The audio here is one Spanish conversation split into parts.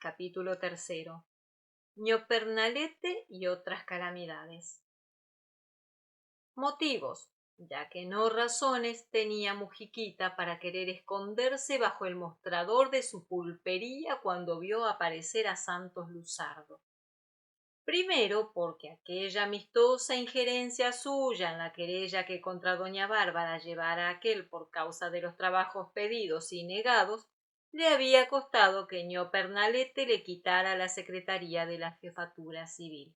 Capítulo tercero. Ño Pernalete y otras calamidades. Motivos, ya que no razones, tenía Mujiquita para querer esconderse bajo el mostrador de su pulpería cuando vio aparecer a Santos Luzardo. Primero, porque aquella amistosa injerencia suya en la querella que contra doña Bárbara llevara aquél por causa de los trabajos pedidos y negados, le había costado que ño Pernalete le quitara la secretaría de la jefatura civil.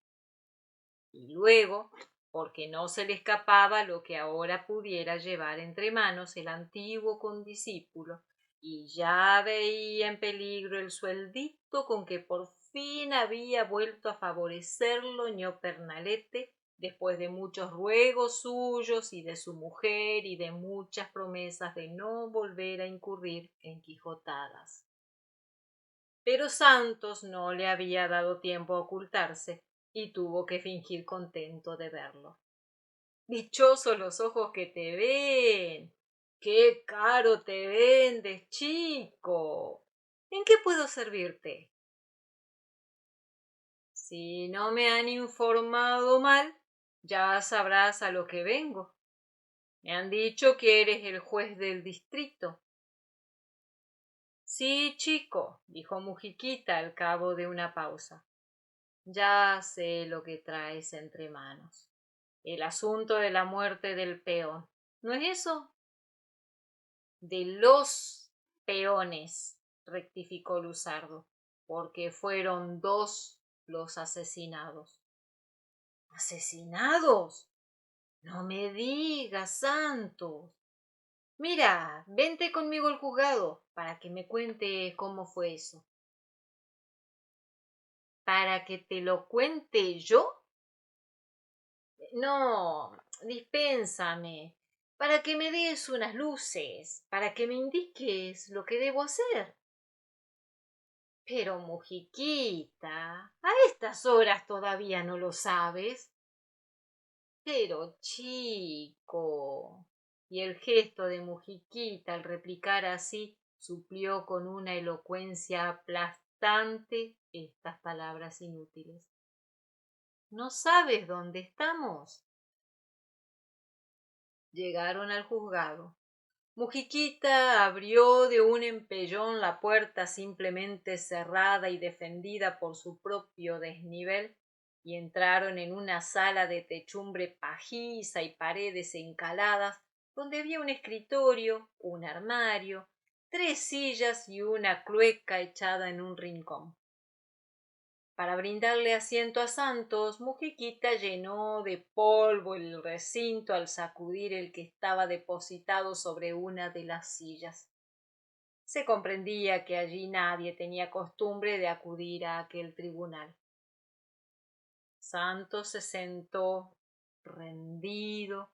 Y luego, porque no se le escapaba lo que ahora pudiera llevar entre manos el antiguo condiscípulo, y ya veía en peligro el sueldito con que por fin había vuelto a favorecerlo ño Pernalete, después de muchos ruegos suyos y de su mujer y de muchas promesas de no volver a incurrir en quijotadas. Pero Santos no le había dado tiempo a ocultarse y tuvo que fingir contento de verlo. Dichosos los ojos que te ven. ¡Qué caro te vendes, chico! ¿En qué puedo servirte? Si no me han informado mal, ya sabrás a lo que vengo. Me han dicho que eres el juez del distrito. Sí, chico, dijo Mujiquita al cabo de una pausa. Ya sé lo que traes entre manos. El asunto de la muerte del peón. ¿No es eso? De los peones, rectificó Luzardo, porque fueron dos los asesinados. ¿Asesinados? No me digas, Santos. Mira, vente conmigo al juzgado para que me cuente cómo fue eso. ¿Para que te lo cuente yo? No, dispénsame, para que me des unas luces, para que me indiques lo que debo hacer. Pero, Mujiquita, a estas horas todavía no lo sabes. Pero, chico. Y el gesto de Mujiquita al replicar así suplió con una elocuencia aplastante estas palabras inútiles. ¿No sabes dónde estamos? Llegaron al juzgado. Mujiquita abrió de un empellón la puerta simplemente cerrada y defendida por su propio desnivel, y entraron en una sala de techumbre pajiza y paredes encaladas, donde había un escritorio, un armario, 3 sillas y una clueca echada en un rincón. Para brindarle asiento a Santos, Mujiquita llenó de polvo el recinto al sacudir el que estaba depositado sobre una de las sillas. Se comprendía que allí nadie tenía costumbre de acudir a aquel tribunal. Santos se sentó rendido,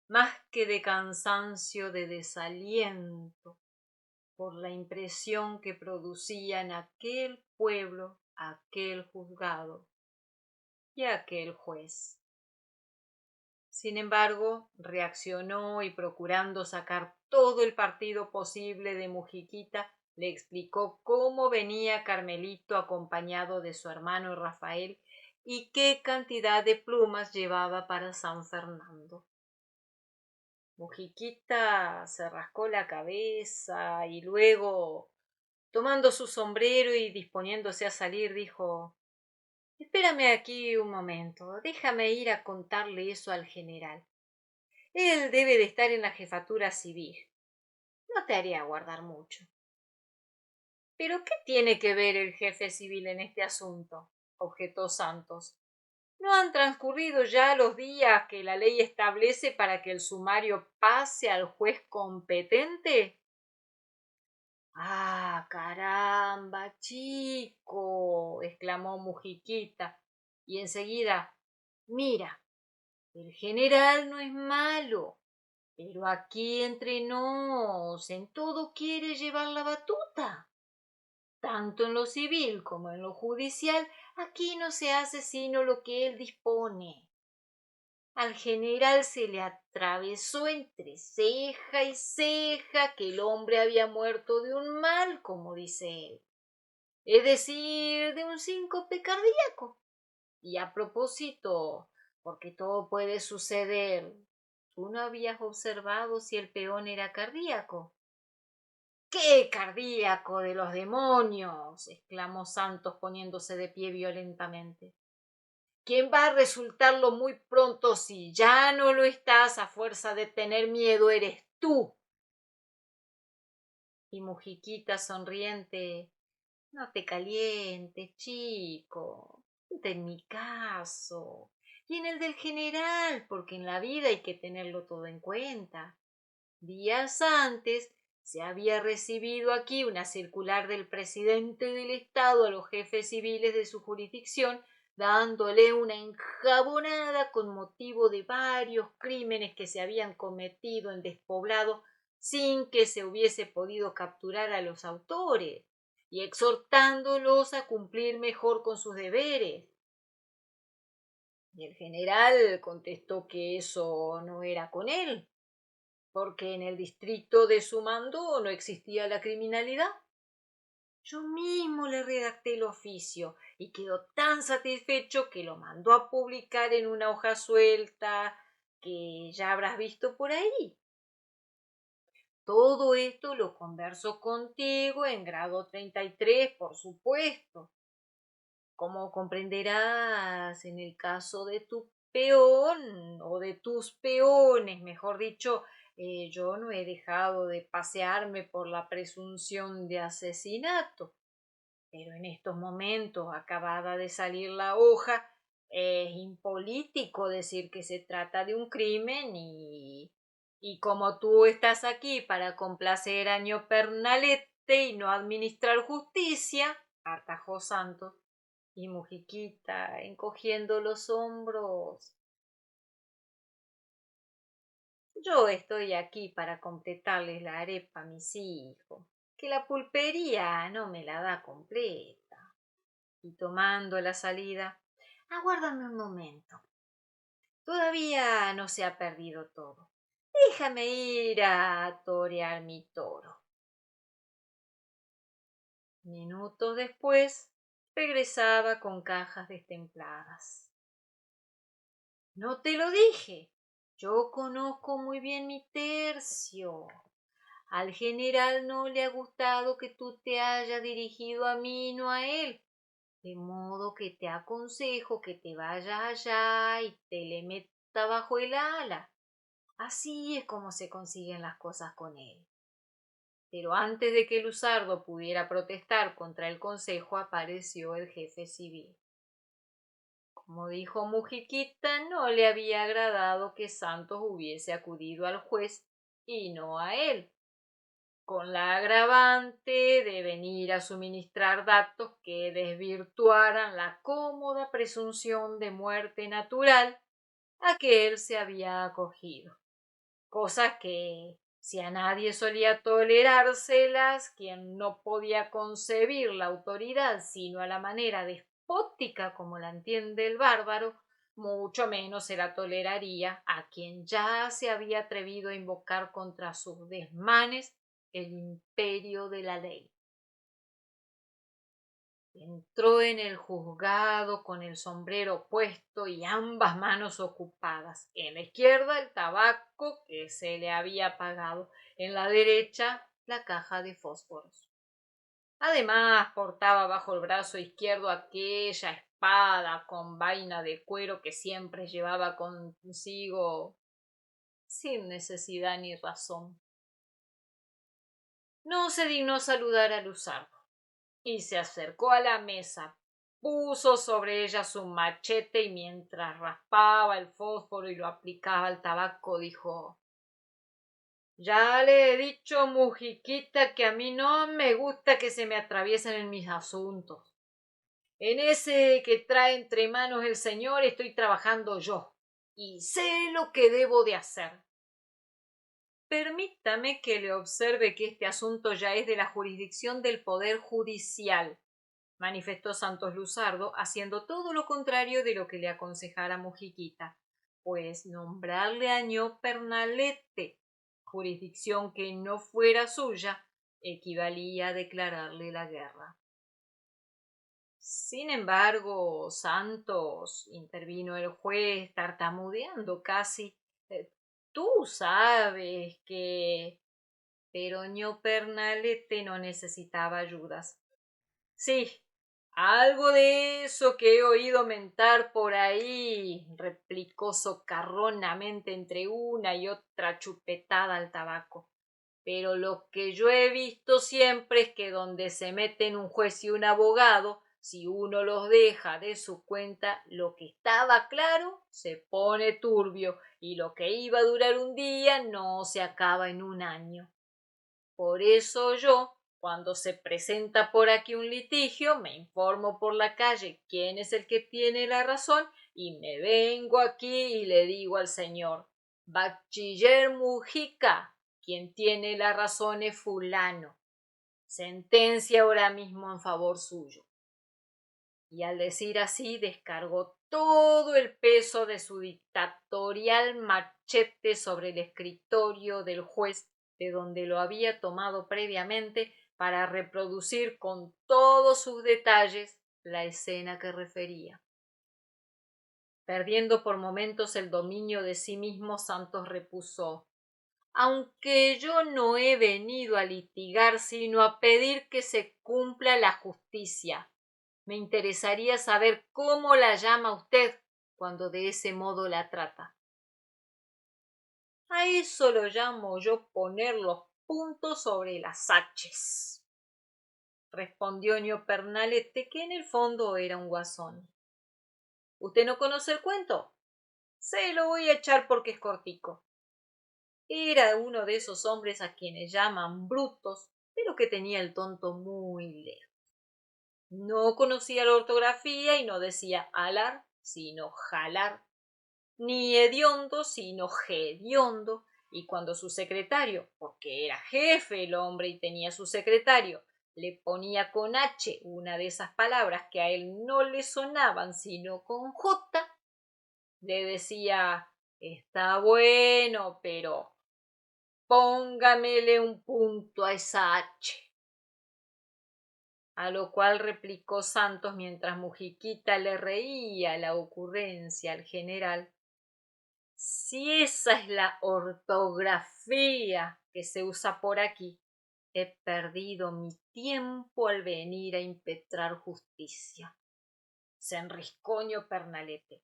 más que de cansancio, de desaliento, por la impresión que producía en aquel pueblo aquel juzgado y aquel juez. Sin embargo, reaccionó y procurando sacar todo el partido posible de Mujiquita, le explicó cómo venía Carmelito acompañado de su hermano Rafael y qué cantidad de plumas llevaba para San Fernando. Mujiquita se rascó la cabeza y luego, tomando su sombrero y disponiéndose a salir, dijo: Espérame aquí un momento, déjame ir a contarle eso al general. Él debe de estar en la jefatura civil. No te haré aguardar mucho. ¿Pero qué tiene que ver el jefe civil en este asunto?, objetó Santos. ¿No han transcurrido ya los días que la ley establece para que el sumario pase al juez competente? Ah, caramba, chico, exclamó Mujiquita, y enseguida: Mira, el general no es malo, pero aquí entre nos, en todo quiere llevar la batuta. Tanto en lo civil como en lo judicial, aquí no se hace sino lo que él dispone. Al general se le atravesó entre ceja y ceja que el hombre había muerto de un mal, como dice él. es decir, de un síncope cardíaco. Y a propósito, porque todo puede suceder, ¿tú no habías observado si el peón era cardíaco? ¡Qué cardíaco de los demonios! Exclamó Santos poniéndose de pie violentamente. ¿Quién va a resultarlo muy pronto si ya no lo estás a fuerza de tener miedo eres tú? Y Mujiquita sonriente, no te calientes, chico, ponte en mi caso y en el del general, porque en la vida hay que tenerlo todo en cuenta. Días antes se había recibido aquí una circular del presidente del Estado a los jefes civiles de su jurisdicción, dándole una enjabonada con motivo de varios crímenes que se habían cometido en despoblado sin que se hubiese podido capturar a los autores, y exhortándolos a cumplir mejor con sus deberes. Y el general contestó que eso no era con él, porque en el distrito de su mando no existía la criminalidad. Yo mismo le redacté el oficio y quedó tan satisfecho que lo mandó a publicar en una hoja suelta que ya habrás visto por ahí. Todo esto lo converso contigo en grado 33, por supuesto. Como comprenderás, en el caso de tu peón o de tus peones, mejor dicho, yo no he dejado de pasearme por la presunción de asesinato, pero en estos momentos, acabada de salir la hoja, es impolítico decir que se trata de un crimen y como tú estás aquí para complacer a ño Pernalete y no administrar justicia, atajó Santos, y Mujiquita, encogiendo los hombros. Yo estoy aquí para completarles la arepa a mis hijos, que la pulpería no me la da completa. Y tomando la salida, aguárdame un momento. Todavía no se ha perdido todo. Déjame ir a torear mi toro. Minutos después, regresaba con cajas destempladas. No te lo dije. Yo conozco muy bien mi tercio. Al general no le ha gustado que tú te hayas dirigido a mí y no a él. De modo que te aconsejo que te vayas allá y te le meta bajo el ala. Así es como se consiguen las cosas con él. Pero antes de que Luzardo pudiera protestar contra el consejo, apareció el jefe civil. Como dijo Mujiquita, no le había agradado que Santos hubiese acudido al juez y no a él, con la agravante de venir a suministrar datos que desvirtuaran la cómoda presunción de muerte natural a que él se había acogido, cosas que si a nadie solía tolerárselas, quien no podía concebir la autoridad sino a la manera despótica como la entiende el bárbaro, mucho menos se la toleraría a quien ya se había atrevido a invocar contra sus desmanes el imperio de la ley. Entró en el juzgado con el sombrero puesto y ambas manos ocupadas. En la izquierda el tabaco que se le había apagado, en la derecha la caja de fósforos. Además portaba bajo el brazo izquierdo aquella espada con vaina de cuero que siempre llevaba consigo sin necesidad ni razón. No se dignó saludar a Luzardo y se acercó a la mesa, puso sobre ella su machete y mientras raspaba el fósforo y lo aplicaba al tabaco dijo: ya le he dicho, Mujiquita, que a mí no me gusta que se me atraviesen en mis asuntos. En ese que trae entre manos el señor estoy trabajando yo y sé lo que debo de hacer. Permítame que le observe que este asunto ya es de la jurisdicción del Poder Judicial, manifestó Santos Luzardo, haciendo todo lo contrario de lo que le aconsejara Mujiquita, pues nombrarle a ño Pernalete, jurisdicción que no fuera suya, equivalía a declararle la guerra. Sin embargo, Santos, intervino el juez, tartamudeando casi, tú sabes que... Pero ño Pernalete no necesitaba ayudas. Sí, algo de eso que he oído mentar por ahí, replicó socarronamente entre una y otra chupetada al tabaco. Pero lo que yo he visto siempre es que donde se meten un juez y un abogado, si uno los deja de su cuenta, lo que estaba claro se pone turbio y lo que iba a durar un día no se acaba en un año. Por eso yo, cuando se presenta por aquí un litigio, me informo por la calle quién es el que tiene la razón y me vengo aquí y le digo al señor, Bachiller Mujica, quien tiene la razón es fulano. Sentencia ahora mismo en favor suyo. Y al decir así descargó todo el peso de su dictatorial machete sobre el escritorio del juez, de donde lo había tomado previamente para reproducir con todos sus detalles la escena que refería. Perdiendo por momentos el dominio de sí mismo, Santos repuso, aunque yo no he venido a litigar sino a pedir que se cumpla la justicia. Me interesaría saber cómo la llama usted cuando de ese modo la trata. A eso lo llamo yo poner los puntos sobre las haches, respondió ño Pernalete, que en el fondo era un guasón. ¿Usted no conoce el cuento? Se lo voy a echar porque es cortico. Era uno de esos hombres a quienes llaman brutos, pero que tenía el tonto muy lejos. No conocía la ortografía y no decía alar, sino jalar, ni hediondo, sino gediondo, y cuando su secretario, porque era jefe el hombre y tenía su secretario, le ponía con H una de esas palabras que a él no le sonaban sino con J, le decía, está bueno, pero póngamele un punto a esa H. A lo cual replicó Santos mientras Mujiquita le reía la ocurrencia al general. Si esa es la ortografía que se usa por aquí, he perdido mi tiempo al venir a impetrar justicia. Se enriscó ño Pernalete.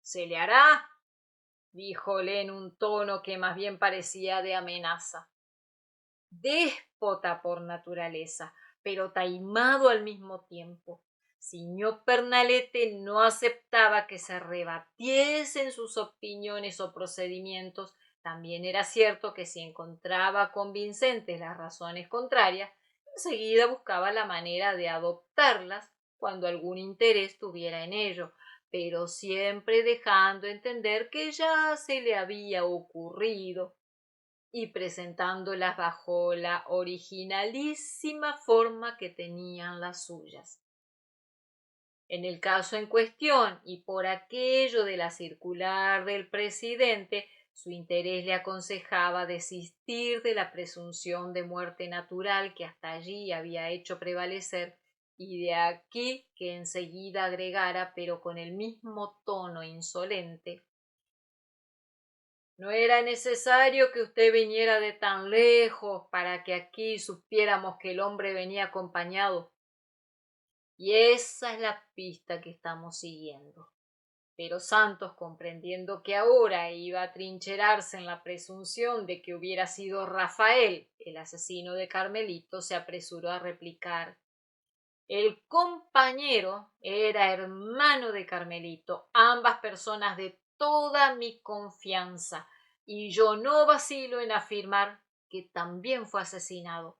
¿Se le hará? Díjole en un tono que más bien parecía de amenaza. Déspota por naturaleza, pero taimado al mismo tiempo. Si ño Pernalete no aceptaba que se rebatiesen sus opiniones o procedimientos, también era cierto que si encontraba convincentes las razones contrarias, enseguida buscaba la manera de adoptarlas cuando algún interés tuviera en ello, pero siempre dejando entender que ya se le había ocurrido y presentándolas bajo la originalísima forma que tenían las suyas. En el caso en cuestión, y por aquello de la circular del presidente, su interés le aconsejaba desistir de la presunción de muerte natural que hasta allí había hecho prevalecer, y de aquí que enseguida agregara, pero con el mismo tono insolente, no era necesario que usted viniera de tan lejos para que aquí supiéramos que el hombre venía acompañado. Y esa es la pista que estamos siguiendo. Pero Santos, comprendiendo que ahora iba a trincherarse en la presunción de que hubiera sido Rafael el asesino de Carmelito, se apresuró a replicar. El compañero era hermano de Carmelito, ambas personas de toda mi confianza, y yo no vacilo en afirmar que también fue asesinado.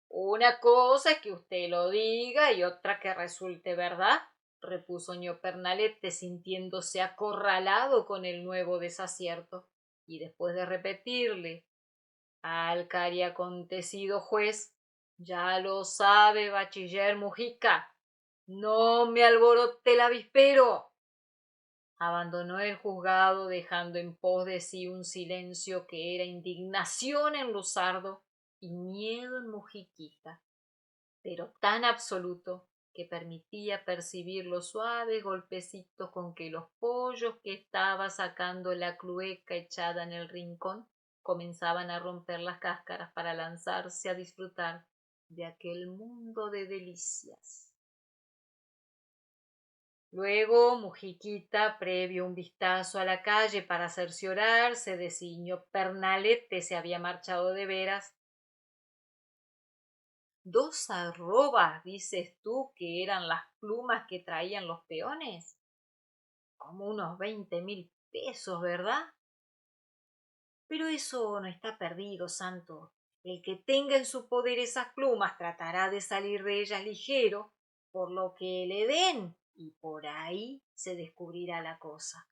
Una cosa es que usted lo diga y otra que resulte verdad, repuso ño Pernalete, sintiéndose acorralado con el nuevo desacierto, y después de repetirle al cariacontecido juez, ya lo sabe, bachiller Mujica, no me alborote el avispero. Abandonó el juzgado dejando en pos de sí un silencio que era indignación en Luzardo y miedo en Mujiquita. pero tan absoluto que permitía percibir los suaves golpecitos con que los pollos que estaba sacando la clueca echada en el rincón comenzaban a romper las cáscaras para lanzarse a disfrutar de aquel mundo de delicias. Luego Mujiquita, previo un vistazo a la calle para cerciorarse de si ño Pernalete se había marchado de veras. ¿2 arrobas dices tú que eran las plumas que traían los peones? Como unos 20.000 pesos, ¿verdad? Pero eso no está perdido, Santo. El que tenga en su poder esas plumas tratará de salir de ellas ligero, por lo que le den, y por ahí se descubrirá la cosa.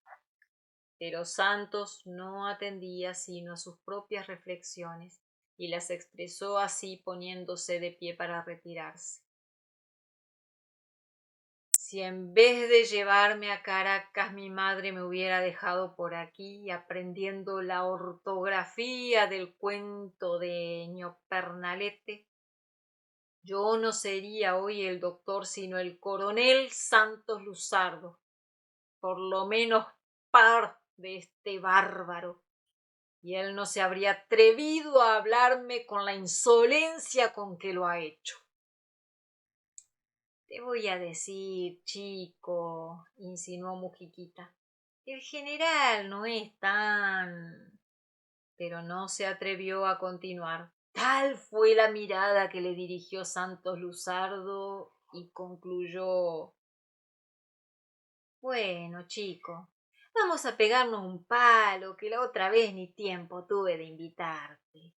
Pero Santos no atendía sino a sus propias reflexiones, y las expresó así poniéndose de pie para retirarse. Si en vez de llevarme a Caracas mi madre me hubiera dejado por aquí aprendiendo la ortografía del cuento de ño Pernalete, yo no sería hoy el doctor sino el coronel Santos Luzardo, por lo menos par de este bárbaro, y él no se habría atrevido a hablarme con la insolencia con que lo ha hecho. Te voy a decir, chico, insinuó Mujiquita, el general no es tan... Pero no se atrevió a continuar. Tal fue la mirada que le dirigió Santos Luzardo y concluyó: bueno, chico, vamos a pegarnos un palo, que la otra vez ni tiempo tuve de invitarte.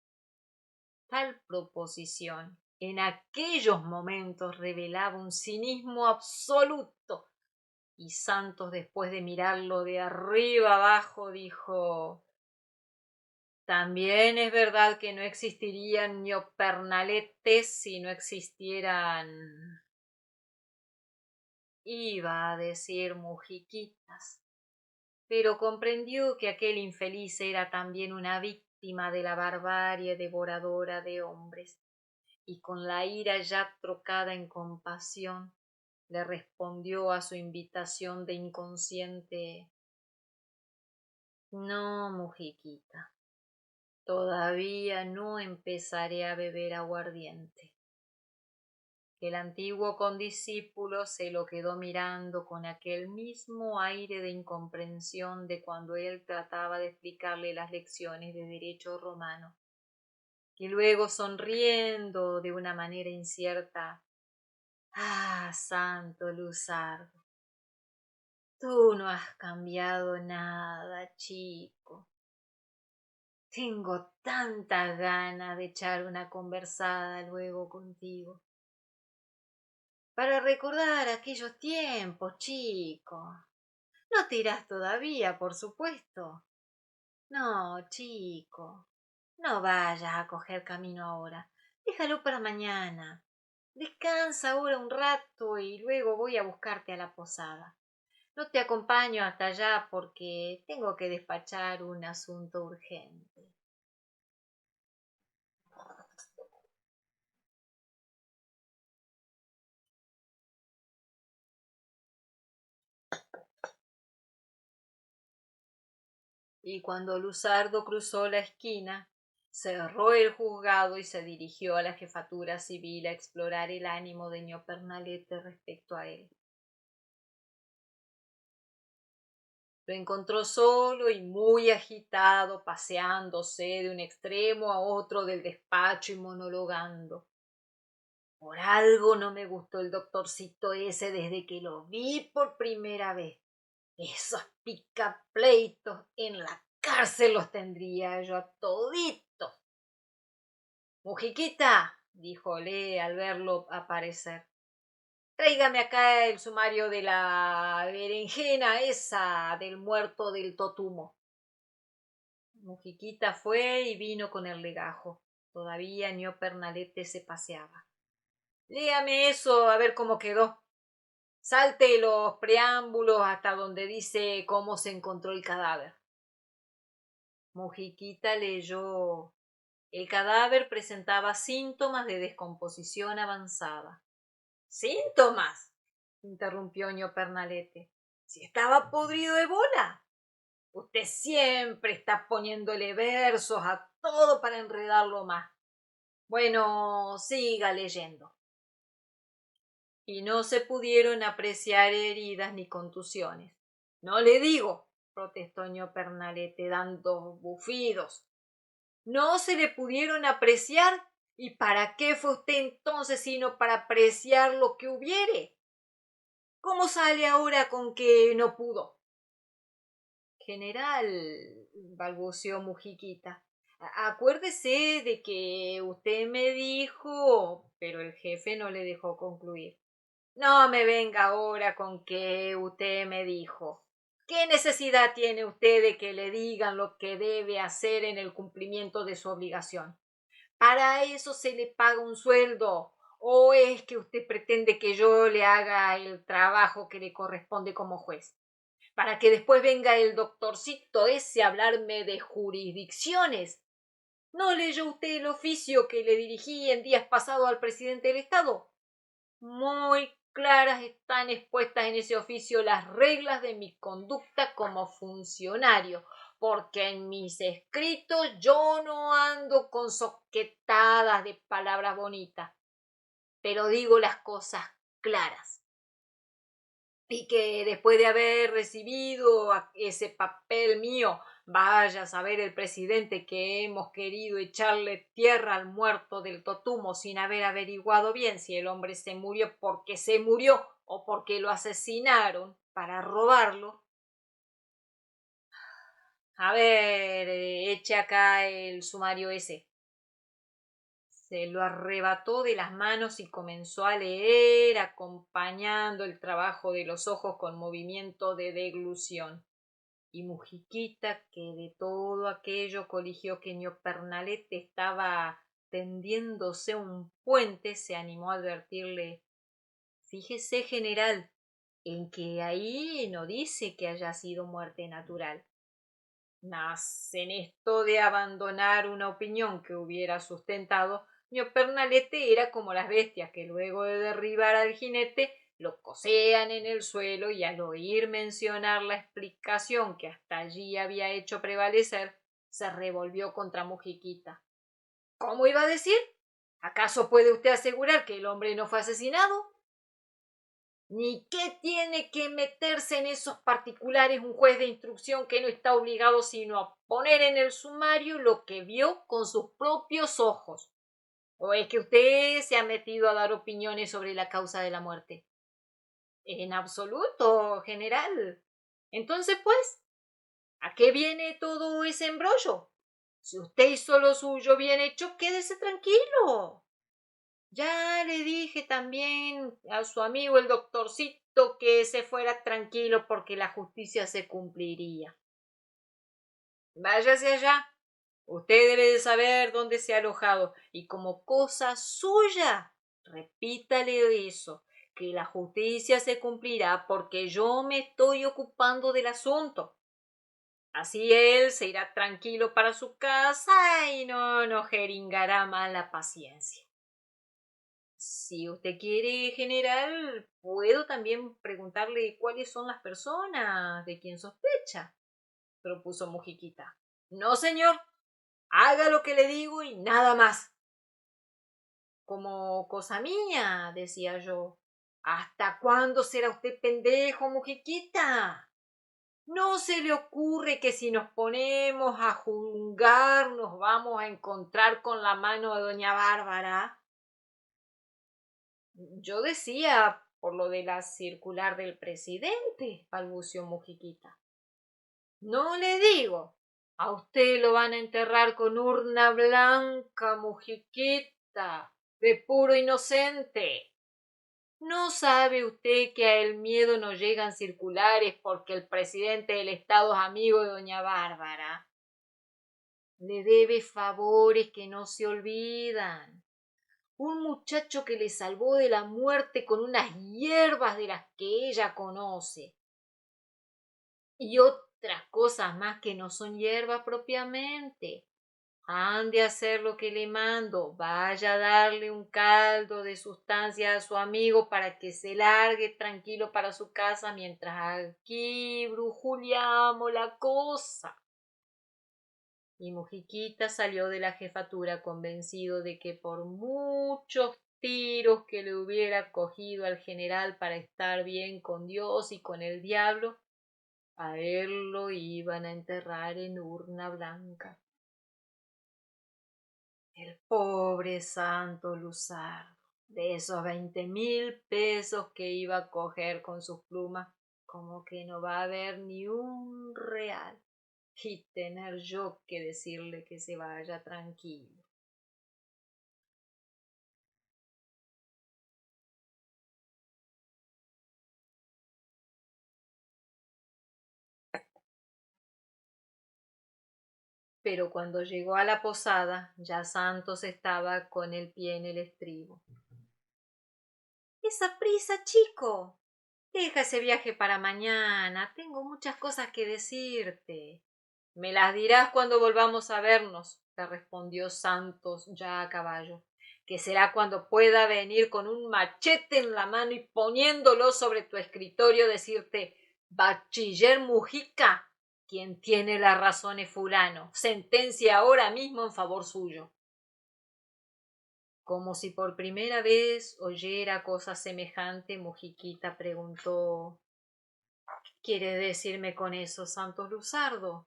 Tal proposición en aquellos momentos revelaba un cinismo absoluto, y Santos, después de mirarlo de arriba abajo, dijo: también es verdad que no existirían ñopernaletes si no existieran... Iba a decir mujiquitas, pero comprendió que aquel infeliz era también una víctima de la barbarie devoradora de hombres, y con la ira ya trocada en compasión, le respondió a su invitación de inconsciente: no, mujiquita, todavía no empezaré a beber aguardiente. El antiguo condiscípulo se lo quedó mirando con aquel mismo aire de incomprensión de cuando él trataba de explicarle las lecciones de derecho romano, y luego, sonriendo de una manera incierta: ah, Santo Luzardo, tú no has cambiado nada, chico. Tengo tanta gana de echar una conversada luego contigo, para recordar aquellos tiempos, chico. No te irás todavía, por supuesto. No, chico, no vayas a coger camino ahora. Déjalo para mañana. Descansa ahora un rato y luego voy a buscarte a la posada. No te acompaño hasta allá porque tengo que despachar un asunto urgente. Y cuando Luzardo cruzó la esquina, cerró el juzgado y se dirigió a la jefatura civil a explorar el ánimo de ño Pernalete respecto a él. Lo encontró solo y muy agitado, paseándose de un extremo a otro del despacho y monologando. Por algo no me gustó el doctorcito ese desde que lo vi por primera vez. Esos picapleitos en la cárcel los tendría yo a toditos. Mujiquita, díjole al verlo aparecer, tráigame acá el sumario de la berenjena esa del muerto del Totumo. Mujiquita fue y vino con el legajo. Todavía ño Pernalete se paseaba. Léame eso a ver cómo quedó. Salte los preámbulos hasta donde dice cómo se encontró el cadáver. Mujiquita leyó: El cadáver presentaba síntomas de descomposición avanzada. ¿Síntomas?, interrumpió ño Pernalete. Si estaba podrido de bola. Usted siempre está poniéndole versos a todo para enredarlo más. Bueno, siga leyendo. Y no se pudieron apreciar heridas ni contusiones. No le digo, protestó ño Pernalete dando bufidos. No se le pudieron apreciar. ¿Y para qué fue usted entonces sino para apreciar lo que hubiere? ¿Cómo sale ahora con que no pudo? General, balbuceó Mujiquita, acuérdese de que usted me dijo, pero el jefe no le dejó concluir. No me venga ahora con que usted me dijo. ¿Qué necesidad tiene usted de que le digan lo que debe hacer en el cumplimiento de su obligación? ¿Para eso se le paga un sueldo? ¿O es que usted pretende que yo le haga el trabajo que le corresponde como juez? Para que después venga el doctorcito ese a hablarme de jurisdicciones. ¿No leyó usted el oficio que le dirigí en días pasados al presidente del Estado? Muy claras están expuestas en ese oficio las reglas de mi conducta como funcionario, porque en mis escritos yo no ando con soquetadas de palabras bonitas, pero digo las cosas claras. Y que después de haber recibido ese papel mío, vaya a saber el presidente que hemos querido echarle tierra al muerto del Totumo sin haber averiguado bien si el hombre se murió porque se murió o porque lo asesinaron para robarlo. A ver, eche acá el sumario ese. Se lo arrebató de las manos y comenzó a leer, acompañando el trabajo de los ojos con movimiento de deglución. Y Mujiquita, que de todo aquello coligió que ño Pernalete estaba tendiéndose un puente, se animó a advertirle: fíjese, general, en que ahí no dice que haya sido muerte natural. Mas en esto de abandonar una opinión que hubiera sustentado, ño Pernalete era como las bestias que luego de derribar al jinete lo cosean en el suelo, y al oír mencionar la explicación que hasta allí había hecho prevalecer, se revolvió contra Mujiquita. ¿Cómo iba a decir? ¿Acaso puede usted asegurar que el hombre no fue asesinado? Ni qué tiene que meterse en esos particulares un juez de instrucción que no está obligado sino a poner en el sumario lo que vio con sus propios ojos. ¿O es que usted se ha metido a dar opiniones sobre la causa de la muerte? En absoluto, general. Entonces, pues, ¿a qué viene todo ese embrollo? Si usted hizo lo suyo bien hecho, quédese tranquilo. Ya le dije también a su amigo el doctorcito que se fuera tranquilo porque la justicia se cumpliría. Váyase allá. Usted debe de saber dónde se ha alojado y como cosa suya, repítale eso, que la justicia se cumplirá porque yo me estoy ocupando del asunto. Así él se irá tranquilo para su casa y no nos jeringará más la paciencia. Si usted quiere, general, puedo también preguntarle cuáles son las personas de quien sospecha, propuso Mujiquita. No, señor, haga lo que le digo y nada más. Como cosa mía, decía yo. ¿Hasta cuándo será usted pendejo, Mujiquita? ¿No se le ocurre que si nos ponemos a juzgar nos vamos a encontrar con la mano de doña Bárbara? Yo decía por lo de la circular del presidente, balbuceó Mujiquita. No le digo. A usted lo van a enterrar con urna blanca, Mujiquita, de puro inocente. ¿No sabe usted que a el miedo no llegan circulares porque el presidente del Estado es amigo de doña Bárbara? Le debe favores que no se olvidan. Un muchacho que le salvó de la muerte con unas hierbas de las que ella conoce. Y otras cosas más que no son hierbas propiamente. Ande a hacer lo que le mando, vaya a darle un caldo de sustancia a su amigo para que se largue tranquilo para su casa mientras aquí brujuleamos la cosa. Y Mujiquita salió de la jefatura convencido de que por muchos tiros que le hubiera cogido al general para estar bien con Dios y con el diablo, a él lo iban a enterrar en urna blanca. El pobre Santo Luzardo, de esos 20.000 pesos que iba a coger con sus plumas, como que no va a haber ni un real, y tener yo que decirle que se vaya tranquilo. Pero cuando llegó a la posada, ya Santos estaba con el pie en el estribo. Esa prisa, chico. Deja ese viaje para mañana. Tengo muchas cosas que decirte. Me las dirás cuando volvamos a vernos, le respondió Santos ya a caballo, que será cuando pueda venir con un machete en la mano y poniéndolo sobre tu escritorio decirte Bachiller Mujica, quien tiene la razón es fulano, sentencia ahora mismo en favor suyo. Como si por primera vez oyera cosa semejante, Mujiquita preguntó: ¿Qué quiere decirme con eso, Santos Luzardo?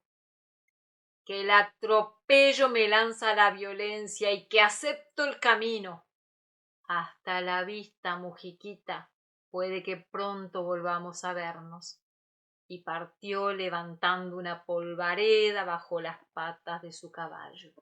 Que el atropello me lanza a la violencia y que acepto el camino. Hasta la vista, Mujiquita. Puede que pronto volvamos a vernos. Y partió levantando una polvareda bajo las patas de su caballo.